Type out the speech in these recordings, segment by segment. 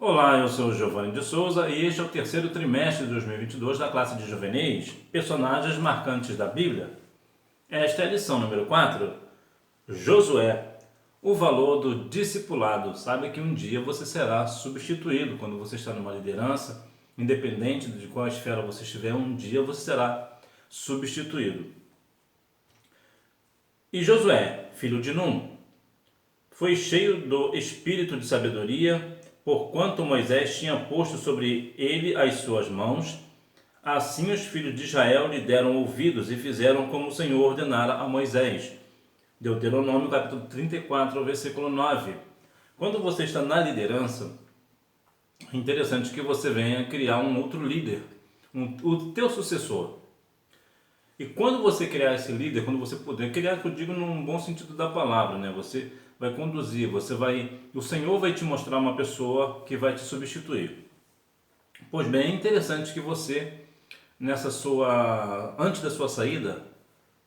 Olá, eu sou o Giovanni de Souza e este é o terceiro trimestre de 2022 da classe de juvenis, personagens marcantes da Bíblia. Esta é a lição número 4, Josué, o valor do discipulado. Sabe que um dia você será substituído quando você está numa liderança, independente de qual esfera você estiver, um dia você será substituído. E Josué, filho de Num, foi cheio do espírito de sabedoria, porquanto Moisés tinha posto sobre ele as suas mãos. Assim os filhos de Israel lhe deram ouvidos e fizeram como o Senhor ordenara a Moisés. Deuteronômio capítulo 34, versículo 9. Quando você está na liderança, é interessante que você venha criar um outro líder, o teu sucessor. E quando você criar esse líder, quando você puder, criar, que eu digo num bom sentido da palavra, né? Você vai conduzir, o Senhor vai te mostrar uma pessoa que vai te substituir. Pois bem, é interessante que você, antes da sua saída,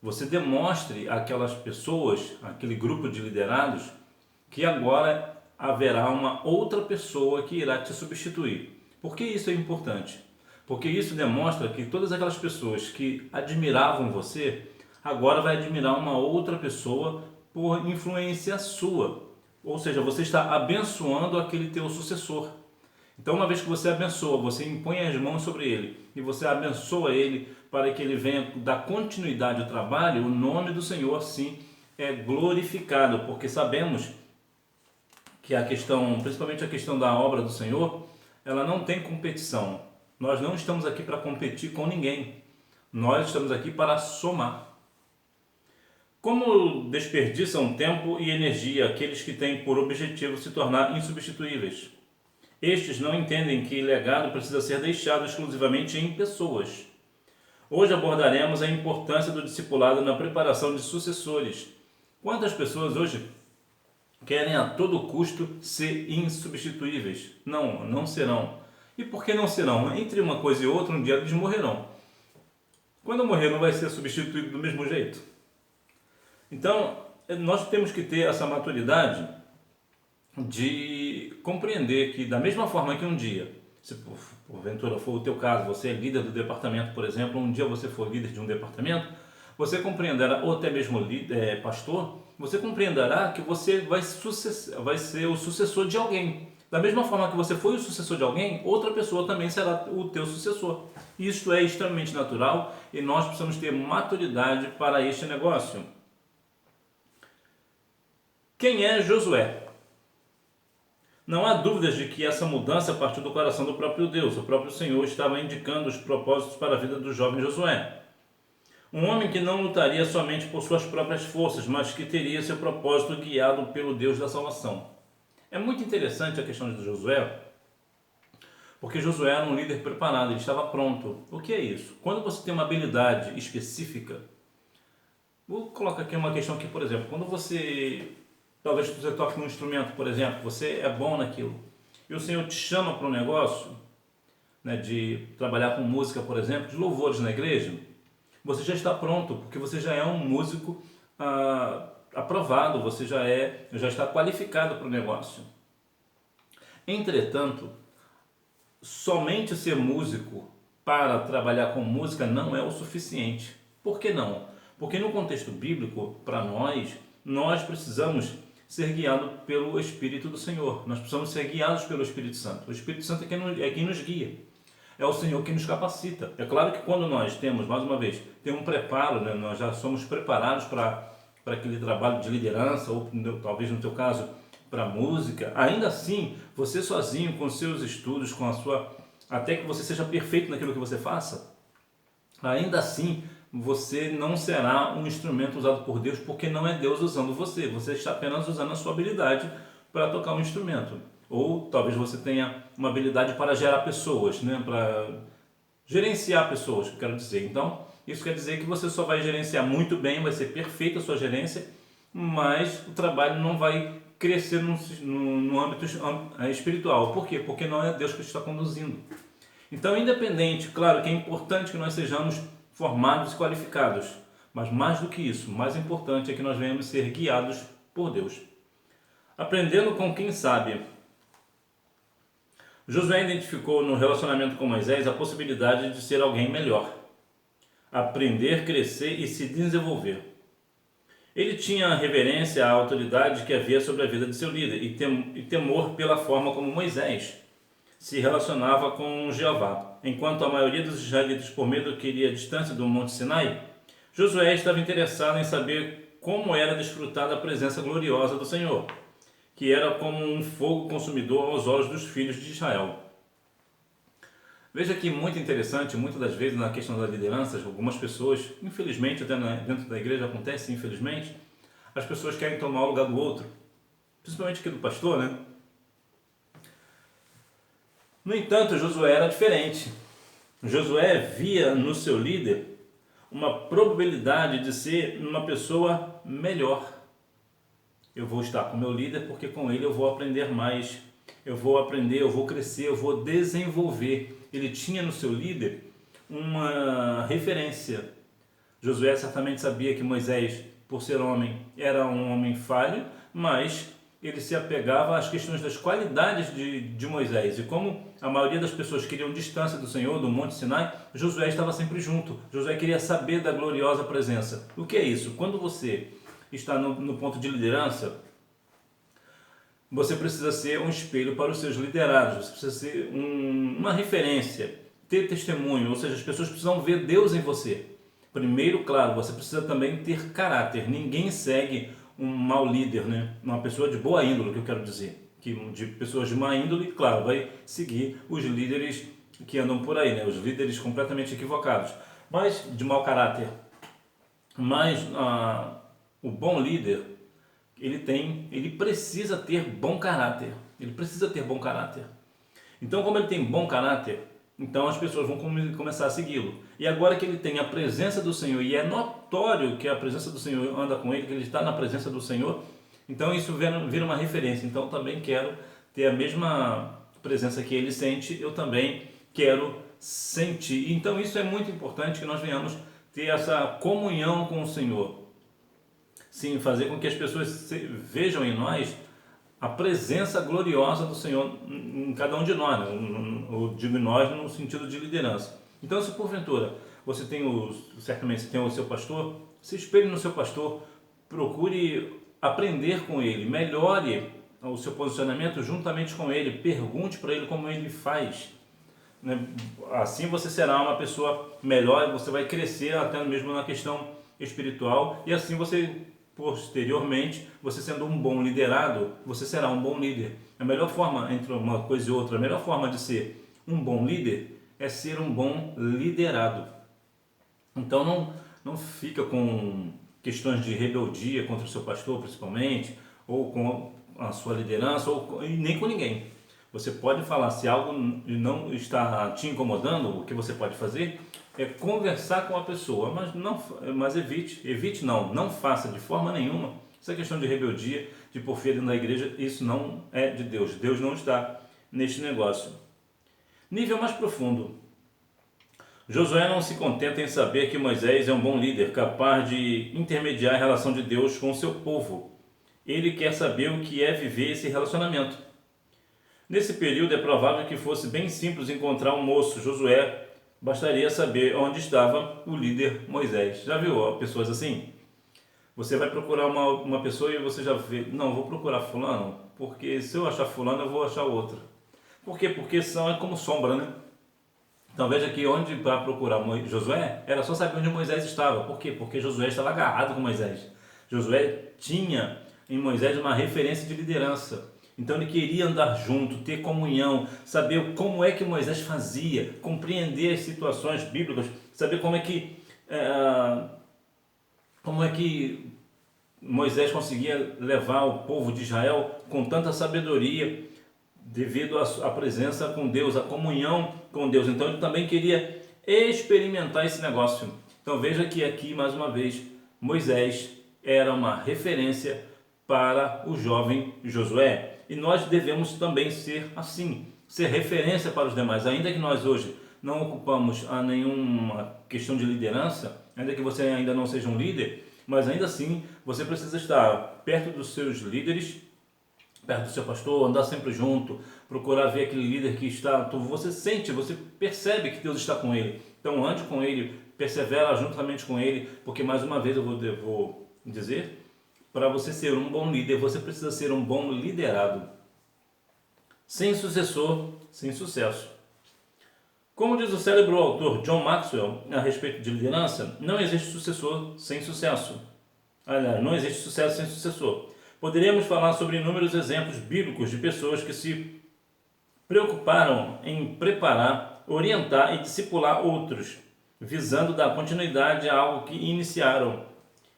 você demonstre àquelas pessoas, aquele grupo de liderados, que agora haverá uma outra pessoa que irá te substituir. Por que isso é importante? Porque isso demonstra que todas aquelas pessoas que admiravam você, agora vai admirar uma outra pessoa por influência sua. Ou seja, você está abençoando aquele teu sucessor. Então, uma vez que você abençoa, você impõe as mãos sobre ele e você abençoa ele para que ele venha dar continuidade ao trabalho, o nome do Senhor sim é glorificado, porque sabemos que a questão, principalmente a questão da obra do Senhor, ela não tem competição. Nós não estamos aqui para competir com ninguém. Nós estamos aqui para somar. Como desperdiçam tempo e energia aqueles que têm por objetivo se tornar insubstituíveis? Estes não entendem que legado precisa ser deixado exclusivamente em pessoas. Hoje abordaremos a importância do discipulado na preparação de sucessores. Quantas pessoas hoje querem a todo custo ser insubstituíveis? Não, não serão. E por que não serão? Entre uma coisa e outra, um dia eles morrerão. Quando morrer, não vai ser substituído do mesmo jeito? Então, nós temos que ter essa maturidade de compreender que, da mesma forma que um dia, se porventura for o teu caso, você é líder do departamento, por exemplo, um dia você for líder de um departamento, você compreenderá, ou até mesmo pastor, você compreenderá que você vai ser o sucessor de alguém. Da mesma forma que você foi o sucessor de alguém, outra pessoa também será o teu sucessor. Isto é extremamente natural e nós precisamos ter maturidade para este negócio. Quem é Josué? Não há dúvidas de que essa mudança partiu do coração do próprio Deus. O próprio Senhor estava indicando os propósitos para a vida do jovem Josué. Um homem que não lutaria somente por suas próprias forças, mas que teria seu propósito guiado pelo Deus da salvação. É muito interessante a questão de Josué, porque Josué era um líder preparado, ele estava pronto. O que é isso? Quando você tem uma habilidade específica, vou colocar aqui uma questão aqui, por exemplo, quando talvez você toque um instrumento, por exemplo, você é bom naquilo, e o Senhor te chama para um negócio, né, de trabalhar com música, por exemplo, de louvores na igreja, você já está pronto, porque você já é um músico aprovado, você já está qualificado para o negócio. Entretanto, somente ser músico para trabalhar com música não é o suficiente. Por que não? Porque no contexto bíblico, para nós precisamos ser guiados pelo Espírito do Senhor. Nós precisamos ser guiados pelo Espírito Santo. O Espírito Santo é quem nos guia. É o Senhor que nos capacita. É claro que quando nós temos, mais uma vez, tem um preparo, né? Nós já somos preparados para aquele trabalho de liderança, ou talvez no teu caso, para música. Ainda assim, você sozinho, com seus estudos, até que você seja perfeito naquilo que você faça, ainda assim, você não será um instrumento usado por Deus, porque não é Deus usando você. Você está apenas usando a sua habilidade para tocar um instrumento. Ou talvez você tenha uma habilidade para gerar pessoas, né? Para gerenciar pessoas, quero dizer. Então, isso quer dizer que você só vai gerenciar muito bem, vai ser perfeita a sua gerência, mas o trabalho não vai crescer no âmbito espiritual. Por quê? Porque não é Deus que está conduzindo. Então, independente, claro que é importante que nós sejamos formados e qualificados, mas mais do que isso, mais importante é que nós venhamos ser guiados por Deus. Aprendendo com quem sabe. Josué identificou no relacionamento com Moisés a possibilidade de ser alguém melhor, aprender, crescer e se desenvolver. Ele tinha reverência à autoridade que havia sobre a vida de seu líder e temor pela forma como Moisés se relacionava com Jeová. Enquanto a maioria dos israelitas, por medo, queria a distância do Monte Sinai, Josué estava interessado em saber como era desfrutada a presença gloriosa do Senhor, que era como um fogo consumidor aos olhos dos filhos de Israel. Veja que muito interessante, muitas das vezes na questão da liderança, algumas pessoas, infelizmente, até dentro da igreja acontece, infelizmente, as pessoas querem tomar o lugar do outro, principalmente aqui do pastor, né? No entanto, Josué era diferente. Josué via no seu líder uma probabilidade de ser uma pessoa melhor. Eu vou estar com o meu líder porque com ele eu vou aprender mais, eu vou aprender, eu vou crescer, eu vou desenvolver. Ele tinha no seu líder uma referência. Josué certamente sabia que Moisés, por ser homem, era um homem falho, mas ele se apegava às questões das qualidades de Moisés. E como a maioria das pessoas queriam distância do Senhor, do Monte Sinai, Josué estava sempre junto. Josué queria saber da gloriosa presença. O que é isso? Quando você está no ponto de liderança, você precisa ser um espelho para os seus liderados, você precisa ser uma referência, ter testemunho, ou seja, as pessoas precisam ver Deus em você. Primeiro, claro, você precisa também ter caráter. Ninguém segue um mau líder, né? Uma pessoa de boa índole, que eu quero dizer. Que de pessoas de má índole, claro, vai seguir os líderes que andam por aí, né? Os líderes completamente equivocados, mas de mau caráter. Mas o bom líder, ele precisa ter bom caráter. Ele precisa ter bom caráter. Então, como ele tem bom caráter, então as pessoas vão começar a segui-lo. E agora que ele tem a presença do Senhor, e é notório que a presença do Senhor anda com ele, que ele está na presença do Senhor, então isso vira uma referência. Então, também quero ter a mesma presença que ele sente, eu também quero sentir. Então, isso é muito importante que nós venhamos ter essa comunhão com o Senhor. Sim, fazer com que as pessoas vejam em nós a presença gloriosa do Senhor em cada um de nós, né? Eu digo nós no sentido de liderança. Então, se porventura você certamente você tem o seu pastor, se espelhe no seu pastor, procure aprender com ele, melhore o seu posicionamento juntamente com ele, pergunte para ele como ele faz, né? Assim você será uma pessoa melhor, você vai crescer até mesmo na questão espiritual, e assim você, posteriormente, você sendo um bom liderado, você será um bom líder. A melhor forma, entre uma coisa e outra, a melhor forma de ser um bom líder é ser um bom liderado. Então não fica com questões de rebeldia contra o seu pastor, principalmente, ou com a sua liderança, e nem com ninguém. Você pode falar, se algo não está te incomodando, o que você pode fazer é conversar com a pessoa, mas evite não faça de forma nenhuma. Essa questão de rebeldia, de porfia dentro da igreja, isso não é de Deus. Deus não está neste negócio. Nível mais profundo. Josué não se contenta em saber que Moisés é um bom líder, capaz de intermediar a relação de Deus com o seu povo. Ele quer saber o que é viver esse relacionamento. Nesse período é provável que fosse bem simples encontrar um moço, Josué, bastaria saber onde estava o líder Moisés. Já viu pessoas assim? Você vai procurar uma pessoa e você já vê, não, vou procurar fulano, porque se eu achar fulano eu vou achar outro. Por quê? Porque é como sombra, né? Então veja que onde para procurar Josué, era só saber onde Moisés estava. Por quê? Porque Josué estava agarrado com Moisés. Josué tinha em Moisés uma referência de liderança. Então ele queria andar junto, ter comunhão, saber como é que Moisés fazia, compreender as situações bíblicas, saber como é que Moisés conseguia levar o povo de Israel com tanta sabedoria, devido à presença com Deus, à comunhão com Deus. Então ele também queria experimentar esse negócio. Então veja que aqui, mais uma vez, Moisés era uma referência para o jovem Josué. E nós devemos também ser assim, ser referência para os demais. Ainda que nós hoje não ocupamos nenhuma questão de liderança, ainda que você ainda não seja um líder, mas ainda assim você precisa estar perto dos seus líderes perto do seu pastor, andar sempre junto, procurar ver aquele líder que está, você sente, você percebe que Deus está com ele. Então ande com ele, persevera juntamente com ele, porque mais uma vez eu vou dizer, para você ser um bom líder, você precisa ser um bom liderado. Sem sucessor, sem sucesso. Como diz o célebre autor John Maxwell a respeito de liderança, não existe sucessor sem sucesso. Aliás, não existe sucesso sem sucessor. Poderíamos falar sobre inúmeros exemplos bíblicos de pessoas que se preocuparam em preparar, orientar e discipular outros, visando dar continuidade a algo que iniciaram.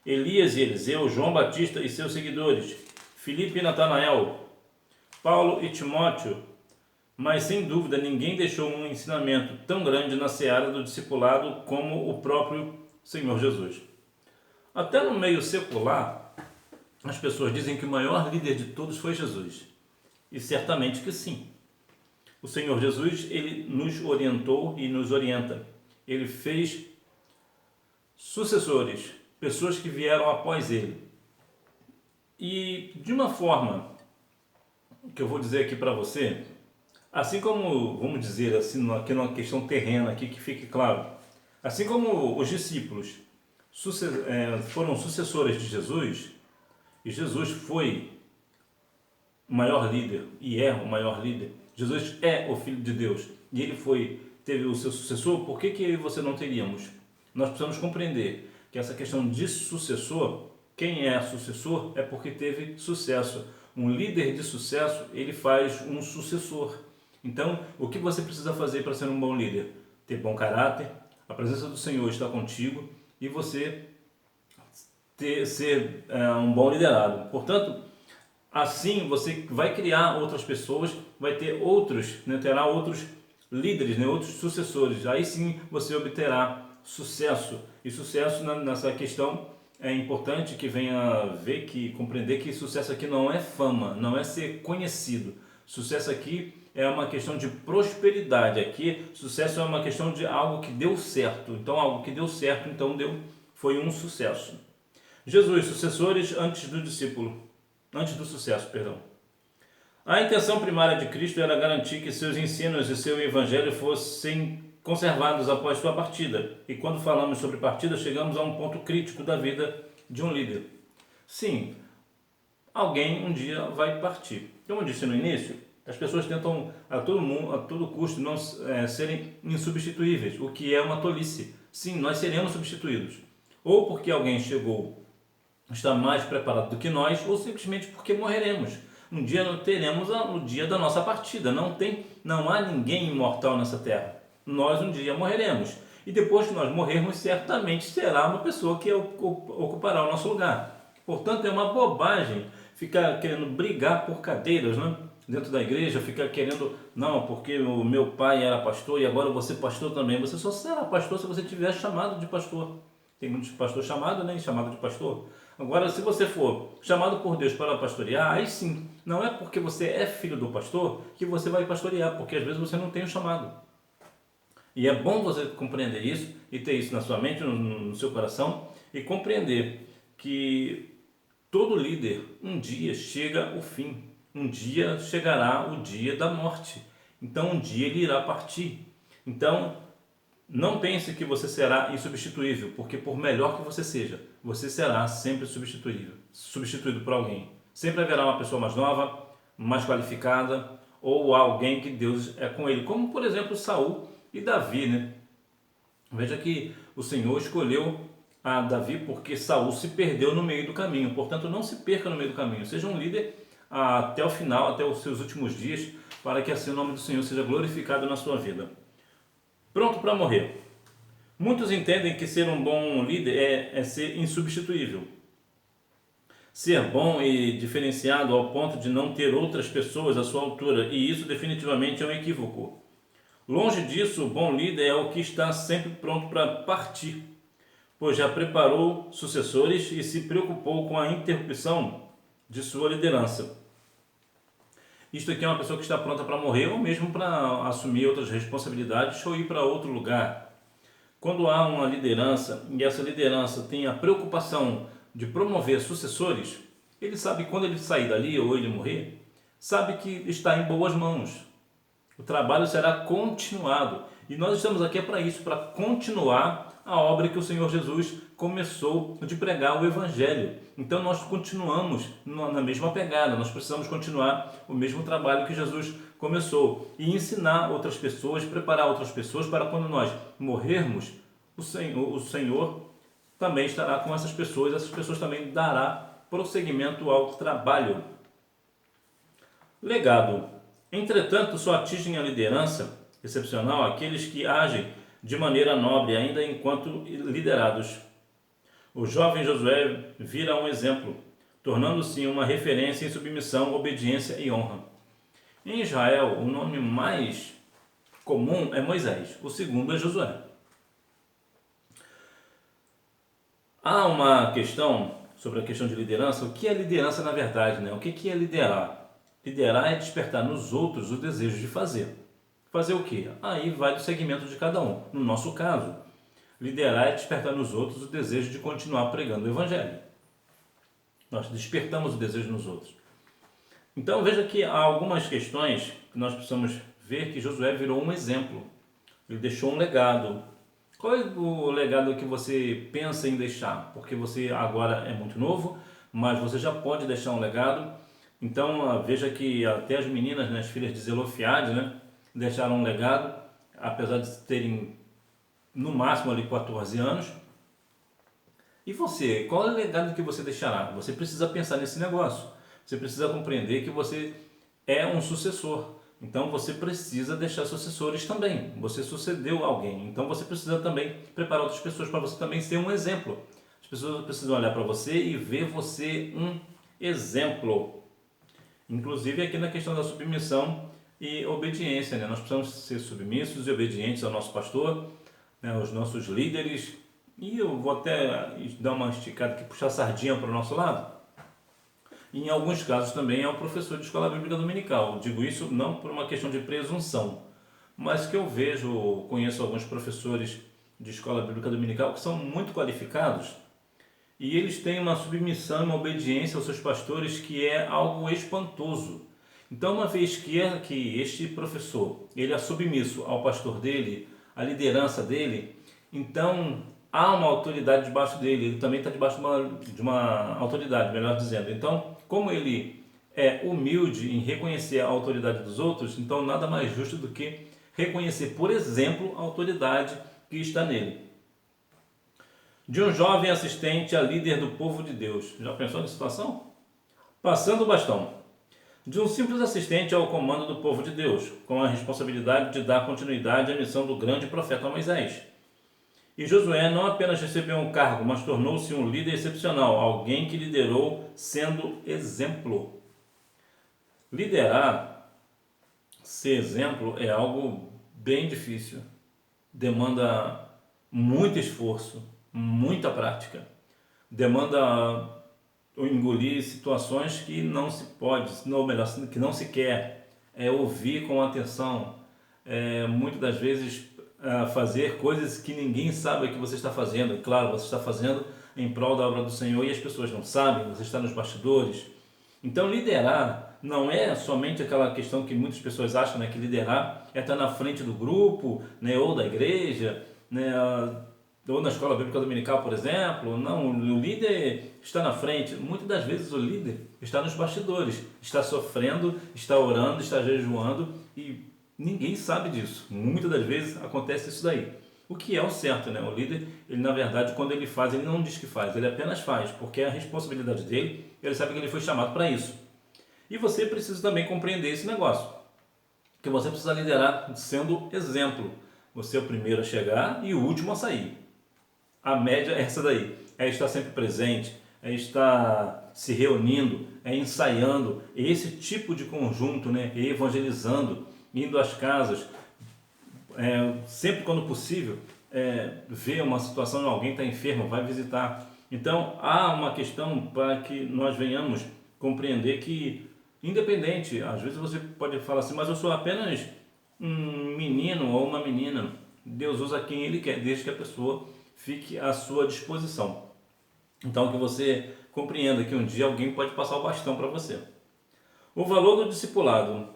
Elias e Eliseu, João Batista e seus seguidores, Filipe e Natanael, Paulo e Timóteo. Mas sem dúvida ninguém deixou um ensinamento tão grande na seara do discipulado como o próprio Senhor Jesus. Até no meio secular, as pessoas dizem que o maior líder de todos foi Jesus. E certamente que sim. O Senhor Jesus, ele nos orientou e nos orienta. Ele fez sucessores, pessoas que vieram após ele. E de uma forma que eu vou dizer aqui para você, assim como, vamos dizer assim, aqui numa questão terrena, aqui que fique claro, assim como os discípulos foram sucessores de Jesus, e Jesus foi o maior líder, e é o maior líder, Jesus é o Filho de Deus, e ele teve o seu sucessor, por que você não teríamos? Nós precisamos compreender que essa questão de sucessor, quem é sucessor é porque teve sucesso. Um líder de sucesso, ele faz um sucessor. Então, o que você precisa fazer para ser um bom líder? Ter bom caráter, a presença do Senhor está contigo e você ser um bom liderado. Portanto, assim você vai criar outras pessoas, vai ter outros, terá outros líderes, outros sucessores. Aí sim você obterá sucesso. E sucesso nessa questão é importante que venha ver, que compreender que sucesso aqui não é fama, não é ser conhecido. Sucesso aqui é uma questão de prosperidade. Aqui, sucesso é uma questão de algo que deu certo. Então, algo que deu certo, então foi um sucesso. Jesus, sucessores antes do sucesso, perdão. A intenção primária de Cristo era garantir que seus ensinos e seu evangelho fossem conservados após sua partida. E quando falamos sobre partida, chegamos a um ponto crítico da vida de um líder. Sim, alguém um dia vai partir. Como eu disse no início, as pessoas tentam a todo custo não serem insubstituíveis, o que é uma tolice. Sim, nós seremos substituídos. Ou porque alguém está mais preparado do que nós, ou simplesmente porque morreremos. Um dia teremos o dia da nossa partida. Não há ninguém imortal nessa terra. Nós um dia morreremos. E depois que nós morrermos, certamente será uma pessoa que ocupará o nosso lugar. Portanto, é uma bobagem ficar querendo brigar por cadeiras, dentro da igreja, ficar querendo, não, porque o meu pai era pastor e agora você pastor também. Você só será pastor se você tiver chamado de pastor. Tem muitos pastores chamados, chamado de pastor. Agora, se você for chamado por Deus para pastorear, aí sim, não é porque você é filho do pastor que você vai pastorear, porque às vezes você não tem o chamado. E é bom você compreender isso e ter isso na sua mente, no seu coração, e compreender que todo líder um dia chega ao fim. Um dia chegará o dia da morte. Então um dia ele irá partir. Então não pense que você será insubstituível, porque por melhor que você seja, você será sempre substituído por alguém. Sempre haverá uma pessoa mais nova, mais qualificada, ou alguém que Deus é com ele, como por exemplo Saul e Davi, Veja que o Senhor escolheu a Davi porque Saul se perdeu no meio do caminho. Portanto, não se perca no meio do caminho. Seja um líder até o final, até os seus últimos dias, para que assim o nome do Senhor seja glorificado na sua vida. Pronto para morrer. Muitos entendem que ser um bom líder é ser insubstituível. Ser bom e diferenciado ao ponto de não ter outras pessoas à sua altura, e isso definitivamente é um equívoco. Longe disso, o bom líder é o que está sempre pronto para partir, pois já preparou sucessores e se preocupou com a interrupção de sua liderança. Isto aqui é uma pessoa que está pronta para morrer ou mesmo para assumir outras responsabilidades ou ir para outro lugar. Quando há uma liderança e essa liderança tem a preocupação de promover sucessores, ele sabe que quando ele sair dali ou ele morrer, sabe que está em boas mãos. O trabalho será continuado. E nós estamos aqui para isso, para continuar a obra que o Senhor Jesus começou de pregar o Evangelho. Então nós continuamos na mesma pegada, nós precisamos continuar o mesmo trabalho que Jesus começou e ensinar outras pessoas, preparar outras pessoas para quando nós morrermos, o Senhor também estará com essas pessoas também dará prosseguimento ao trabalho. Legado. Entretanto, só atingem a liderança excepcional aqueles que agem de maneira nobre, ainda enquanto liderados. O jovem Josué vira um exemplo, tornando-se uma referência em submissão, obediência e honra. Em Israel, o nome mais comum é Moisés, o segundo é Josué. Há uma questão sobre a questão de liderança. O que é liderança na verdade, né? O que é liderar? Liderar é despertar nos outros o desejo de fazer. Fazer o quê? Aí vai do segmento de cada um. No nosso caso, liderar é despertar nos outros o desejo de continuar pregando o Evangelho. Nós despertamos o desejo nos outros. Então veja que há algumas questões que nós precisamos ver que Josué virou um exemplo. Ele deixou um legado. Qual é o legado que você pensa em deixar? Porque você agora é muito novo, mas você já pode deixar um legado. Então veja que até as meninas, né, as filhas de Zelofeade, né, deixaram um legado, apesar de terem no máximo ali 14 anos. E você, qual é o legado que você deixará? Você precisa pensar nesse negócio. Você precisa compreender que você é um sucessor. Então você precisa deixar sucessores também. Você sucedeu alguém. Então você precisa também preparar outras pessoas para você também ser um exemplo. As pessoas precisam olhar para você e ver você um exemplo. Inclusive aqui na questão da submissão e obediência, né? Nós precisamos ser submissos e obedientes ao nosso pastor, né? Aos nossos líderes. E eu vou até dar uma esticada aqui, puxar a sardinha para o nosso lado. E em alguns casos também é o professor de escola bíblica dominical. Eu digo isso não por uma questão de presunção, mas que eu conheço alguns professores de escola bíblica dominical que são muito qualificados e eles têm uma submissão e uma obediência aos seus pastores que é algo espantoso. Então, uma vez que este professor ele é submisso ao pastor dele, à liderança dele, então há uma autoridade debaixo dele, ele também está debaixo de uma autoridade, melhor dizendo. Então, como ele é humilde em reconhecer a autoridade dos outros, então nada mais justo do que reconhecer, por exemplo, a autoridade que está nele. De um jovem assistente a líder do povo de Deus. Já pensou na situação? Passando o bastão. De um simples assistente ao comando do povo de Deus, com a responsabilidade de dar continuidade à missão do grande profeta Moisés. E Josué não apenas recebeu um cargo, mas tornou-se um líder excepcional, alguém que liderou sendo exemplo. Liderar, ser exemplo, é algo bem difícil. Demanda muito esforço, muita prática. Demanda engolir situações que não se pode, ou melhor, que não se quer. É ouvir com atenção. Muitas das vezes fazer coisas que ninguém sabe que você está fazendo. E claro, você está fazendo em prol da obra do Senhor e as pessoas não sabem, você está nos bastidores. Então liderar não é somente aquela questão que muitas pessoas acham, né, que liderar é estar na frente do grupo, né, ou da igreja, né, ou na escola bíblica dominical, por exemplo. Não, o líder está na frente. Muitas das vezes o líder está nos bastidores, está sofrendo, está orando, está jejuando e ninguém sabe disso. Muitas das vezes acontece isso daí. O que é o certo, né? O líder, ele na verdade, quando ele faz, ele não diz que faz, ele apenas faz, porque é a responsabilidade dele, ele sabe que ele foi chamado para isso. E você precisa também compreender esse negócio, que você precisa liderar sendo exemplo. Você é o primeiro a chegar e o último a sair. A média é essa daí, é estar sempre presente, é estar se reunindo, é ensaiando, esse tipo de conjunto, né? Evangelizando, indo às casas, sempre quando possível, ver uma situação de alguém está enfermo, vai visitar. Então há uma questão para que nós venhamos compreender que, independente, às vezes você pode falar assim, mas eu sou apenas um menino ou uma menina. Deus usa quem Ele quer, desde que a pessoa fique à sua disposição. Então que você compreenda que um dia alguém pode passar o bastão para você. O valor do discipulado.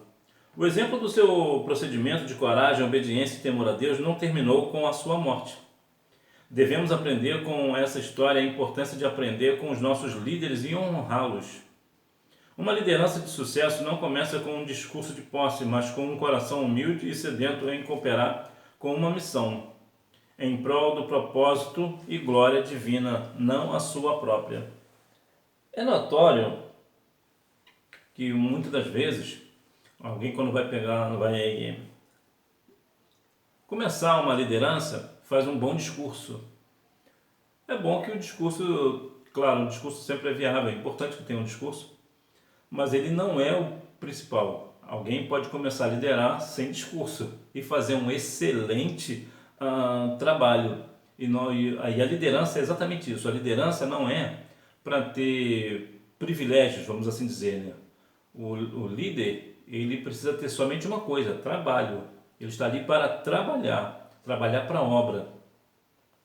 O exemplo do seu procedimento de coragem, obediência e temor a Deus não terminou com a sua morte. Devemos aprender com essa história a importância de aprender com os nossos líderes e honrá-los. Uma liderança de sucesso não começa com um discurso de posse, mas com um coração humilde e sedento em cooperar com uma missão, em prol do propósito e glória divina, não a sua própria. É notório que muitas das vezes alguém, quando vai começar uma liderança, faz um bom discurso. É bom que o discurso, claro, o discurso sempre é viável, é importante que tenha um discurso, mas ele não é o principal. Alguém pode começar a liderar sem discurso e fazer um excelente trabalho. E a liderança é exatamente isso. A liderança não é para ter privilégios, vamos assim dizer, né? O líder, ele precisa ter somente uma coisa: trabalho. Ele está ali para trabalhar para a obra.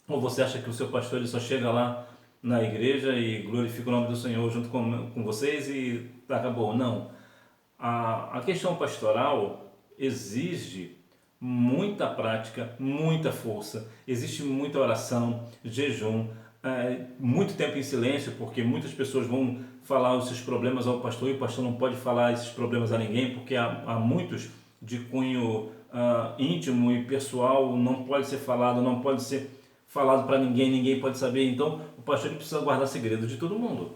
Ou você acha que o seu pastor ele só chega lá na igreja e glorifica o nome do Senhor junto com vocês e acabou? Não. A questão pastoral exige muita prática, muita força, existe muita oração, jejum, muito tempo em silêncio, porque muitas pessoas vão falar os seus problemas ao pastor e o pastor não pode falar esses problemas a ninguém, porque há muitos de cunho íntimo e pessoal, não pode ser falado, não pode ser falado para ninguém, ninguém pode saber. Então o pastor ele precisa guardar segredo de todo mundo.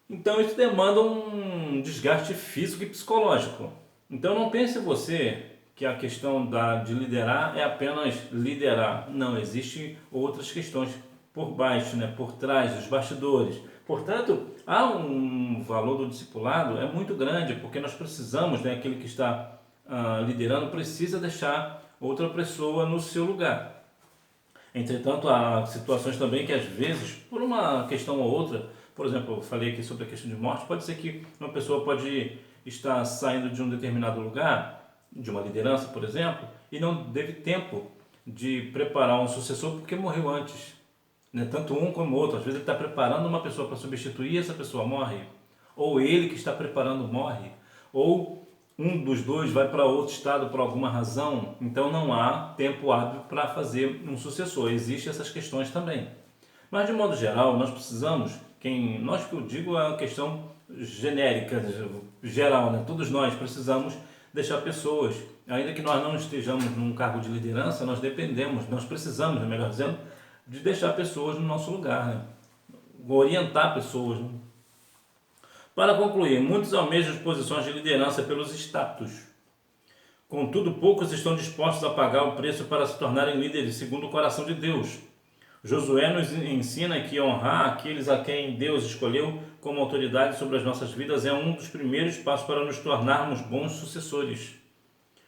Então isso demanda um desgaste físico e psicológico. Então não pense você que a questão de liderar é apenas liderar. Não, existem outras questões por baixo, né? Por trás, dos bastidores. Portanto, há um valor do discipulado é muito grande, porque nós precisamos, né, aquele que está liderando precisa deixar outra pessoa no seu lugar. Entretanto, há situações também que às vezes, por uma questão ou outra, por exemplo, eu falei aqui sobre a questão de morte, pode ser que uma pessoa pode estar saindo de um determinado lugar, de uma liderança, por exemplo, e não teve tempo de preparar um sucessor porque morreu antes. Né? Tanto um como o outro. Às vezes ele está preparando uma pessoa para substituir e essa pessoa morre. Ou ele que está preparando morre. Ou um dos dois vai para outro estado por alguma razão. Então não há tempo hábil para fazer um sucessor. Existem essas questões também. Mas de modo geral, nós precisamos, nós que eu digo é uma questão genérica, geral, né? Todos nós precisamos deixar pessoas, ainda que nós não estejamos num cargo de liderança, nós precisamos, melhor dizendo, de deixar pessoas no nosso lugar, né? Orientar pessoas. Né? Para concluir, muitos almejam posições de liderança pelos status. Contudo, poucos estão dispostos a pagar o preço para se tornarem líderes segundo o coração de Deus. Josué nos ensina que honrar aqueles a quem Deus escolheu como autoridade sobre as nossas vidas é um dos primeiros passos para nos tornarmos bons sucessores.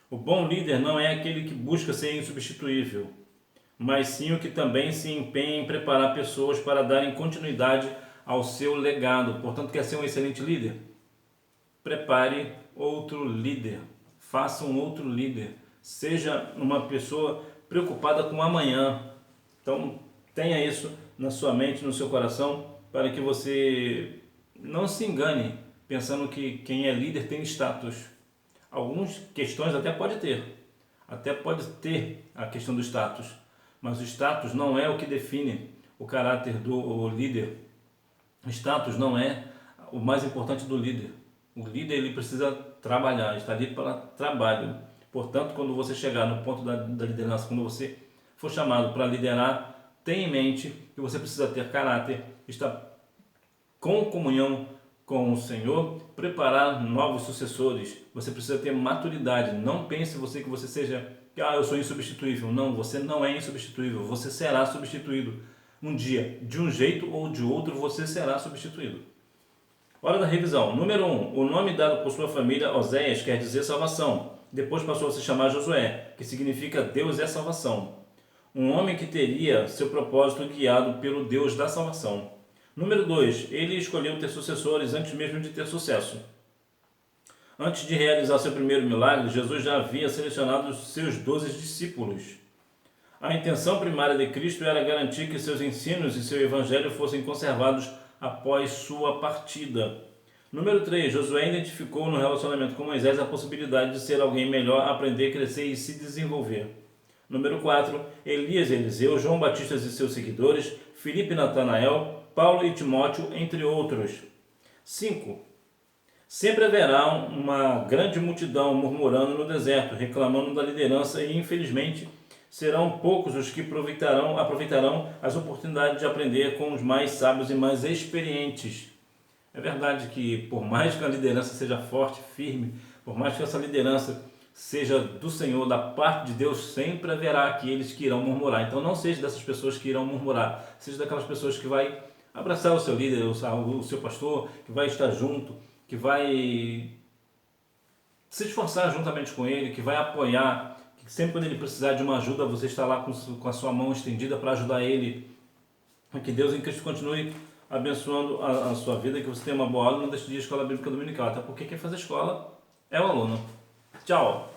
O bom líder não é aquele que busca ser insubstituível, mas sim o que também se empenha em preparar pessoas para darem continuidade ao seu legado. Portanto, quer ser um excelente líder? Prepare outro líder, faça um outro líder, seja uma pessoa preocupada com o amanhã. Então, tenha isso na sua mente, no seu coração, para que você não se engane pensando que quem é líder tem status. Algumas questões até pode ter a questão do status, mas o status não é o que define o caráter do líder. O status não é o mais importante do líder. O líder ele precisa trabalhar, está ali para trabalho. Portanto, quando você chegar no ponto da liderança, quando você for chamado para liderar, tenha em mente que você precisa ter caráter, estar com comunhão com o Senhor, preparar novos sucessores. Você precisa ter maturidade. Não pense que você seja, eu sou insubstituível. Não, você não é insubstituível. Você será substituído. Um dia, de um jeito ou de outro, você será substituído. Hora da revisão. Número 1. O nome dado por sua família, Oséias, quer dizer salvação. Depois passou a se chamar Josué, que significa Deus é salvação. Um homem que teria seu propósito guiado pelo Deus da salvação. Número 2. Ele escolheu ter sucessores antes mesmo de ter sucesso. Antes de realizar seu primeiro milagre, Jesus já havia selecionado os seus 12 discípulos. A intenção primária de Cristo era garantir que seus ensinos e seu evangelho fossem conservados após sua partida. Número 3, Josué identificou no relacionamento com Moisés a possibilidade de ser alguém melhor, aprender, crescer e se desenvolver. Número 4, Elias e Eliseu, João Batista e seus seguidores, Filipe e Natanael, Paulo e Timóteo, entre outros. 5. Sempre haverá uma grande multidão murmurando no deserto, reclamando da liderança e, infelizmente, serão poucos os que aproveitarão as oportunidades de aprender com os mais sábios e mais experientes. É verdade que, por mais que a liderança seja forte, firme, por mais que essa liderança seja do Senhor, da parte de Deus, sempre haverá aqueles que irão murmurar. Então não seja dessas pessoas que irão murmurar, seja daquelas pessoas que vai abraçar o seu líder, o seu pastor, que vai estar junto, que vai se esforçar juntamente com ele, que vai apoiar, que sempre quando ele precisar de uma ajuda, você está lá com a sua mão estendida para ajudar ele. Que Deus em Cristo continue abençoando a sua vida, que você tenha uma boa aula, não deixe de ir à Escola Bíblica Dominical, até porque quem faz a escola é o aluno. Tchau!